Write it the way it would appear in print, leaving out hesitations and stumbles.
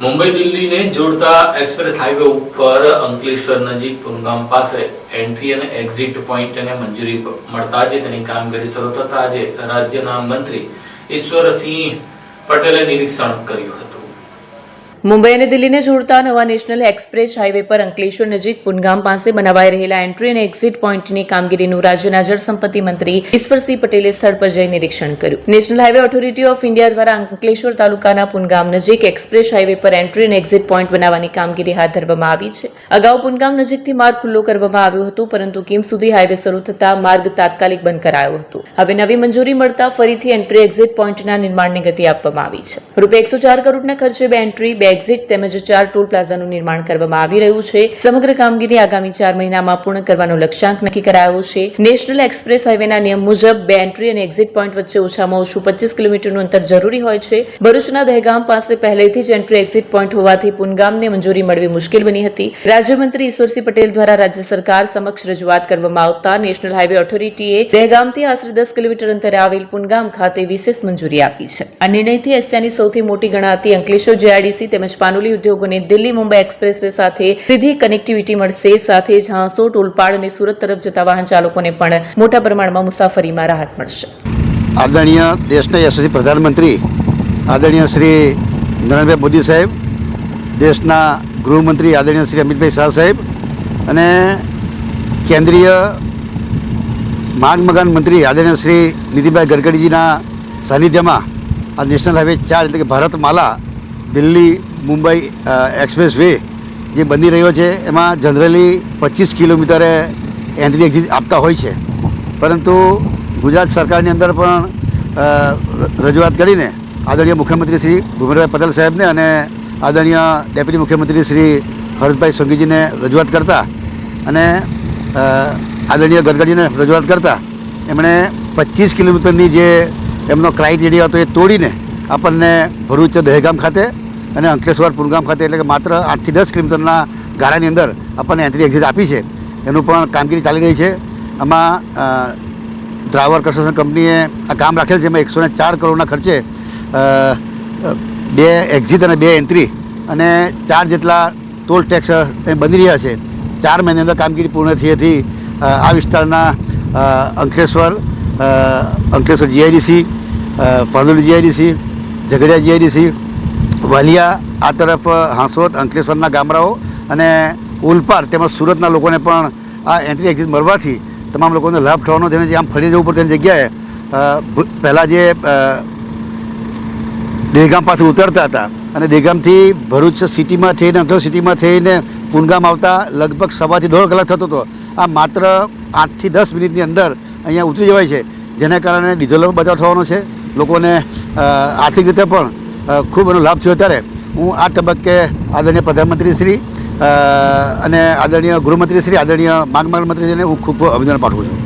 મુંબઈ દિલ્હીને જોડતા express highway ઉપર અંકલેશ્વર નજીક પુનગામ પાસે એન્ટ્રી અને એક્ઝિટ પોઈન્ટને મંજૂરી મળતા જ તેની કામગીરી શરૂ થતા આજે રાજ્યના મંત્રી ઈશ્વરસિંહ પટેલે નિરીક્ષણ કર્યું હતું। મુંબઈ અને દિલ્હીને જોડતા નવા નેશનલ એક્સપ્રેસ હાઈવે પર અંકલેશ્વર નજીક પુનગામ પાસે બનાવાઈ રહેલા એન્ટ્રી અને એક્ઝિટ પોઈન્ટની કામગીરીનું રાજ્યના જળસંપત્તિ મંત્રી ઈશ્વરસિંહ પટેલે સ્થળ પર જઈ નિરીક્ષણ કર્યું। National highway authority of India દ્વારા અંકલેશ્વર તાલુકાના પુનગામ નજીક એક્સપ્રેસ હાઈવે પર એન્ટ્રી અને એક્ઝિટ પોઈન્ટ બનાવવાની કામગીરી હાથ ધરવામાં આવી છે। અગાઉ પુનગામ નજીકથી માર્ગ ખુલ્લો કરવામાં આવ્યો હતો, પરંતુ કિમ સુધી હાઈવે શરૂ થતા માર્ગ તાત્કાલિક બંધ કરાયો હતો। હવે નવી મંજૂરી મળતા ફરીથી એન્ટ્રી એક્ઝિટ પોઈન્ટના નિર્માણને ગતિ આપવામાં આવી છે। રૂપિયા 104 કરોડના ખર્ચે બે એન્ટ્રી, બે એક્ઝિટ તેમજ 4 ટોલ પ્લાઝાનું નિર્માણ કરવામાં આવી રહ્યું છે। સમગ્ર કામગીરી આગામી 4 મહિનામાં પૂર્ણ કરવાનો લક્ષ્યાંક નક્કી કરાયો છે। નેશનલ એક્સપ્રેસ હાઈવેના નિયમ મુજબ બે એન્ટ્રી અને એક્ઝિટ પોઈન્ટ વચ્ચે ઓછામાં ઓછું 25 કિલોમીટરનું અંતર જરૂરી હોય છે। ભરૂચના દહેગામ પાસે પહેલેથી જ એન્ટ્રી એક્ઝિટ પોઈન્ટ હોવાથી પુનગામને મંજૂરી મળવી મુશ્કેલ બની હતી। રાજ્યમંત્રી ઈશ્વરસિંહ પટેલ દ્વારા રાજ્ય સરકાર સમક્ષ રજૂઆત કરવામાં આવતા નેશનલ હાઈવે ઓથોરિટીએ દહેગામથી આશરે 10 કિલોમીટર અંતરે આવેલ પુનગામ ખાતે વિશેષ મંજૂરી આપી છે। આ નિર્ણયથી એશિયાની સૌથી મોટી ગણાતી અંકલેશ્વર જીઆઈડીસી તેમજ પાનોલી ઉદ્યોગોને દિલ્હી મુંબઈ એક્સપ્રેસવે સાથે સીધી કનેક્ટિવિટી મળશે। સાથે જ હાંસોટ, ઓલપાડ અને સુરત તરફ જતા વાહન ચાલકોને પણ મોટા પ્રમાણમાં મુસાફરીમાં રાહત મળશે। આદરણીય દેશના યશસ્વી પ્રધાનમંત્રી આદરણીય શ્રી નરેન્દ્રભાઈ મોદી સાહેબ, દેશના ગૃહમંત્રી આદરણીય શ્રી અમિતભાઈ શાહ સાહેબ અને કેન્દ્રીય માર્ગ મકાન મંત્રી આદરણીય શ્રી નીતિનભાઈ ગડકરીજીના સાનિધ્યમાં આ નેશનલ હાઈવે 4 એટલે કે ભારતમાલા દિલ્હી મુંબઈ એક્સપ્રેસ વે જે બની રહ્યો છે એમાં જનરલી 25 કિલોમીટરે એન્ટ્રી એક્ઝિટ આપતા હોય છે, પરંતુ ગુજરાત સરકારની અંદર પણ રજૂઆત કરીને આદરણીય મુખ્યમંત્રી શ્રી ભૂપેન્દ્રભાઈ પટેલ સાહેબને અને આદરણીય ડેપ્યુટી મુખ્યમંત્રી શ્રી હર્ષભાઈ સંઘવીજીને રજૂઆત કરતા અને આદરણીય ગડકરીજીને રજૂઆત કરતા એમણે 25 કિલોમીટરની જે એમનો ક્રાઇટેરિયા હતો એ તોડીને આપણને ભરૂચ દહેગામ ખાતે અને અંકલેશ્વર પુનગામ ખાતે એટલે કે માત્ર 8 થી 10 કિલોમીટરના ગાળાની અંદર આપણને એન્ટ્રી એક્ઝિટ આપી છે। એનું પણ કામગીરી ચાલી રહી છે। આમાં ડ્રાઈવર કન્સ્ટ્રક્શન કંપનીએ આ કામ રાખેલ છે। એમાં 104 કરોડના ખર્ચે 2 એક્ઝિટ અને 2 એન્ટ્રી અને 4 જેટલા ટોલ ટેક્સ બની રહ્યા છે। 4 મહિનાની અંદર કામગીરી પૂર્ણ થયેથી આ વિસ્તારના Ankleshwar GIDC, Panoli GIDC, Jhagadia GIDC, Valia, આ તરફ હાંસોટ, અંકલેશ્વરના ગામડાઓ અને ઓલપાડ તેમજ સુરતના લોકોને પણ આ એન્ટ્રી એક્ઝિટ મળવાથી તમામ લોકોને લાભ થવાનો છે। જે આમ ફરી જવું પડે તેની જગ્યાએ પહેલાં જે દહેગામ પાસે ઉતરતા હતા અને દહેગામથી ભરૂચ સિટીમાં થઈને અંકલેશ્વર સિટીમાં થઈને પુનગામ આવતા લગભગ 1.5 થી 1.5 કલાક થતો હતો, આ માત્ર 8 થી 10 મિનિટની અંદર અહીંયા ઉતરી જવાય છે, જેના કારણે ડીઝલનો બચાવ થવાનો છે। લોકોને આર્થિક રીતે પણ ખૂબ એનો લાભ થયો। ત્યારે હું આ તબક્કે આદરણીય પ્રધાનમંત્રી શ્રી અને આદરણીય ગૃહમંત્રી શ્રી, આદરણીય માર્ગ મંત્રીશ્રીને હું ખૂબ અભિનંદન પાઠવું છું।